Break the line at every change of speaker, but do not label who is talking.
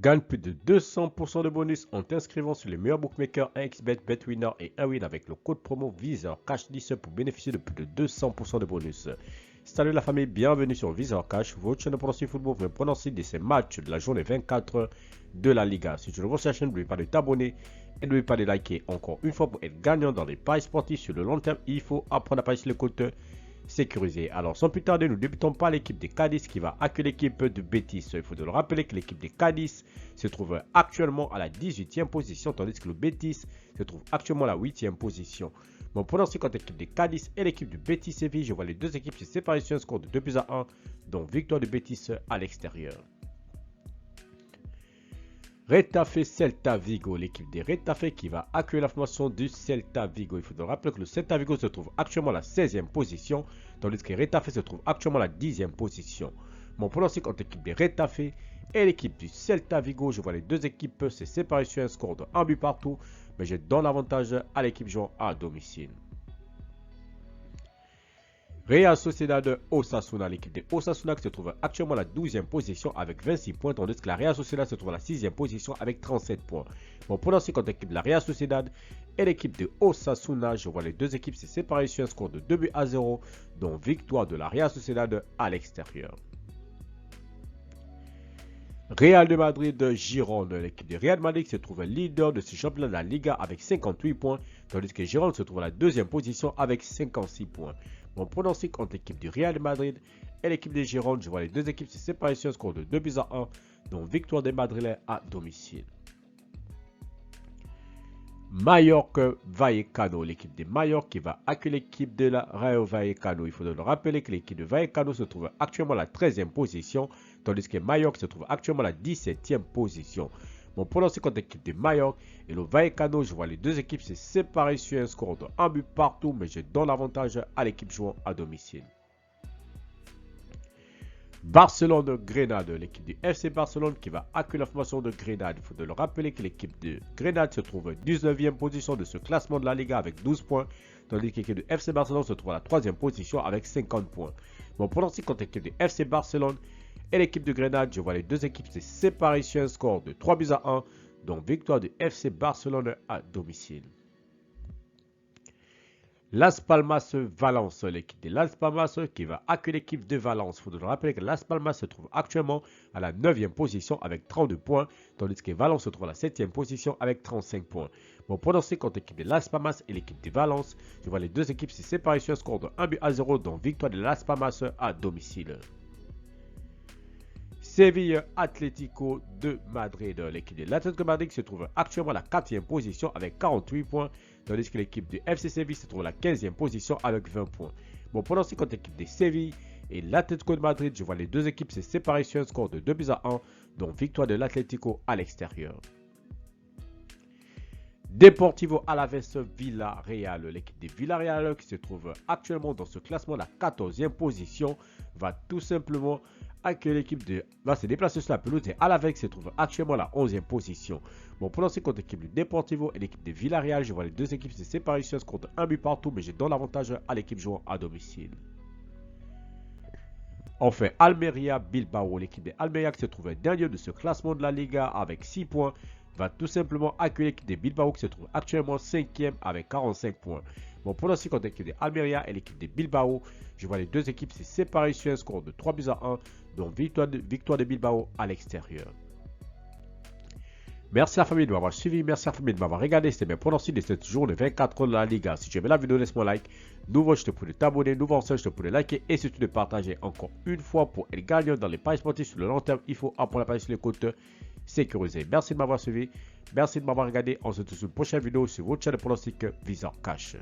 Gagne plus de 200% de bonus en t'inscrivant sur les meilleurs bookmakers 1xBet, BetWinner et 1win avec le code promo Visor Cash 10 pour bénéficier de plus de 200% de bonus. Salut la famille, bienvenue sur Visor Cash, votre chaîne de pronostic football pour prononcer de ces matchs de la journée 24 de la Liga. Si tu ne vois cette chaîne, n'oublie pas de t'abonner et n'oublie pas de liker. Encore une fois, pour être gagnant dans les paris sportifs sur le long terme, il faut apprendre à parier sur le côté sécurisé. Alors sans plus tarder, nous débutons par l'équipe des Cadiz qui va accueillir l'équipe de Betis. Il faut le rappeler que l'équipe des Cadiz se trouve actuellement à la 18e position, tandis que le Betis se trouve actuellement à la 8e position. Mon pronostic contre l'équipe des Cadiz et l'équipe du Betis Séville, je vois les deux équipes se séparer sur un score de 2-1, dont victoire du Betis à l'extérieur. Retafe Celta Vigo, l'équipe des Retafe qui va accueillir la formation du Celta Vigo. Il faut rappeler que le Celta Vigo se trouve actuellement à la 16e position, tandis que Retafe se trouve actuellement à la 10e position. Mon pronostic entre l'équipe des Retafe et l'équipe du Celta Vigo, je vois les deux équipes se séparer sur un score de 1 but partout, mais je donne l'avantage à l'équipe jouant à domicile. Real Sociedad Osasuna, l'équipe de Osasuna qui se trouve actuellement à la 12e position avec 26 points, tandis que la Real Sociedad se trouve à la 6e position avec 37 points. Mon pronostic contre l'équipe de la Real Sociedad et l'équipe de Osasuna, je vois les deux équipes se séparer sur un score de 2-0, dont victoire de la Real Sociedad à l'extérieur. Real de Madrid Girone, l'équipe de Real Madrid se trouve leader de ce championnat de la Liga avec 58 points, tandis que Girone se trouve à la 2e position avec 56 points. Mon pronostic entre l'équipe du Real de Madrid et l'équipe de Girone, je vois les deux équipes se séparer sur un score de 2-1, dont victoire des Madrilènes à domicile. Mallorca Vallecano, l'équipe de Mallorca qui va accueillir l'équipe de la Rayo Vallecano. Il faut le rappeler que l'équipe de Vallecano se trouve actuellement à la 13e position, tandis que Mallorca se trouve actuellement à la 17e position. Mon pronostic contre l'équipe de Mallorca et le Vallecano, je vois les deux équipes se séparer sur un score de 1 but partout, mais je donne l'avantage à l'équipe jouant à domicile. Barcelone-Grenade, l'équipe du FC Barcelone qui va accueillir la formation de Grenade. Il faut le rappeler que l'équipe de Grenade se trouve 19e position de ce classement de la Liga avec 12 points, tandis que l'équipe du FC Barcelone se trouve à la 3e position avec 50 points. Mon pronostic contre l'équipe du FC Barcelone et l'équipe de Grenade, je vois les deux équipes se séparer sur un score de 3-1, dont victoire du FC Barcelone à domicile. Las Palmas Valence, l'équipe de Las Palmas qui va accueillir l'équipe de Valence. Il faut le rappeler que Las Palmas se trouve actuellement à la 9e position avec 32 points, tandis que Valence se trouve à la 7e position avec 35 points. Mon pronostic contre l'équipe de Las Palmas et l'équipe de Valence, je vois les deux équipes se séparer sur un score de 1-0, dont victoire de Las Palmas à domicile. Séville Atlético de Madrid, l'équipe de l'Atlético de Madrid se trouve actuellement à la 4e position avec 48 points, tandis que l'équipe du FC Séville se trouve à la 15e position avec 20 points. Mon pronostic contre l'équipe de Séville et l'Atlético de Madrid, je vois les deux équipes se séparer sur un score de 2-1, dont victoire de l'Atlético à l'extérieur. Deportivo Alaves Villarreal, l'équipe de Villarreal qui se trouve actuellement dans ce classement à la 14e position, va tout simplement accueillir l'équipe va se déplacer sur la pelouse et Alaves se trouve actuellement à la 11e position. Mon pronostic contre l'équipe du Deportivo et l'équipe de Villarreal, je vois les deux équipes se séparer sur un score de 1 but partout, mais je donne l'avantage à l'équipe jouant à domicile. Enfin, Almeria Bilbao, l'équipe de Almeria qui se trouve dernier de ce classement de la Liga avec 6 points, va tout simplement accueillir l'équipe de Bilbao qui se trouve actuellement 5e avec 45 points. Mon pronostic contre l'équipe de Almeria et l'équipe de Bilbao, je vois les deux équipes se séparer sur un score de 3-1, dont victoire de Bilbao à l'extérieur. Merci la famille de m'avoir suivi, merci la famille de m'avoir regardé. C'était mes pronostics de cette journée 24 de la Liga. Si tu aimais la vidéo, laisse-moi un like. Nouveau, je te prie de t'abonner. Nouveau ancien, je te prie de liker et surtout de partager encore une fois pour être gagnant dans les paris sportifs sur le long terme. Il faut apprendre à parier sur les comptes sécurisés. Merci de m'avoir suivi, merci de m'avoir regardé. On se retrouve sur une prochaine vidéo sur votre chaîne de pronostic Visor Cash.